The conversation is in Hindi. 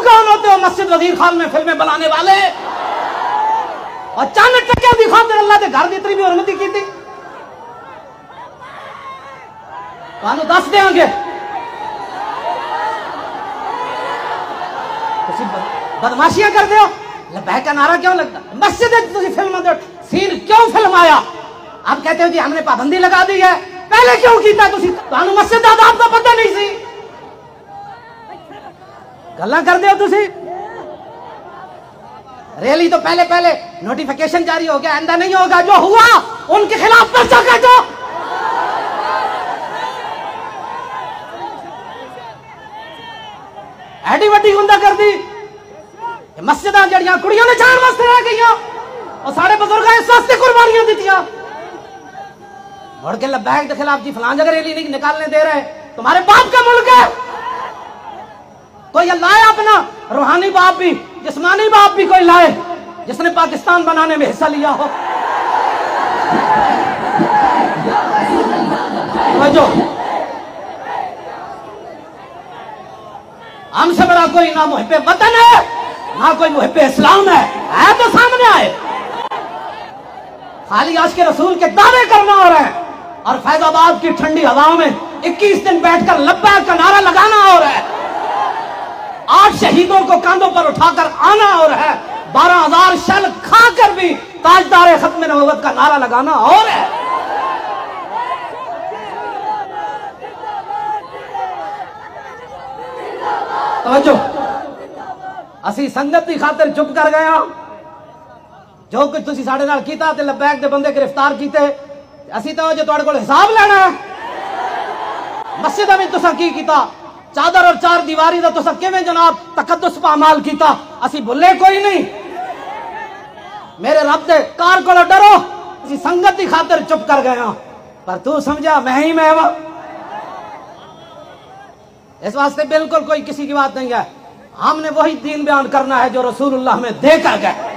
कौन होते हो मस्जिद वजीर खान में फिल्में बनाने वाले? और चंद टक्के दिखाते अल्लाह के घर की इतनी भी हुरमती की थी तुहानू दस देंगे। बदमाशियां करते हो, लबैक का नारा क्यों लगता? मस्जिद फिल्म सीन क्यों फिल्माया? आप कहते हो जी हमने पाबंदी लगा दी है, पहले क्यों किया? तुहानू मस्जिद का आदाब तो पता नहीं सी, गल्लां करते हो तुसी। रैली तो पहले पहले नोटिफिकेशन जारी हो गया, आइंदा नहीं होगा, जो हुआ उनके खिलाफ पर्चा काटो। एडी वड्डी गुंदा कर दी मस्जिद जड़ियां कुड़ियों ने जान वास्ते रह गई और सारे बुजुर्ग इस वास्ते कुर्बानियां दी। मुड़ के लबैक के खिलाफ जी फलां जगह रैली नहीं निकालने दे रहे, तुम्हारे बाप का मुल्क है। कोई लाए अपना रूहानी बाप भी, जिस्मानी बाप भी कोई लाए जिसने पाकिस्तान बनाने में हिस्सा लिया हो। जो हमसे बड़ा कोई ना मुहिब्बे वतन है ना कोई मुहिब्बे इस्लाम है तो सामने आए। खाली आज के रसूल के दावे करना हो रहा है और फैजाबाद की ठंडी हवाओं में 21 दिन बैठकर लब्बैक का नारा लगाना हो रहा है। 8 शहीदों को कांधों पर उठाकर आना हो रहा है। 12,000 शल खाकर भी ताजदार खत्म नबूवत का नारा लगाना हो रहा है। तवज्जो, असी संगत की खातिर चुप कर गए। जो कुछ तुसी साडे नाल कीता ते लबैक दे बंदे गिरफ्तार कीते, असी तो जो तुहाडे कोल हिसाब लेना है। मस्जिद में तुसा की कीता, चादर और चार दीवारी का तुसा किवें जनाब तकद्दुस पामाल कीता, असी भुले कोई नहीं। मेरे रब दे कार को डरो, असी संगत की खातिर चुप कर गए हां, पर तू समझा मैं ही मैं वहां। इस वास्ते बिल्कुल कोई किसी की बात नहीं है। हमने वही दीन बयान करना है जो रसूलुल्लाह में देखा गया।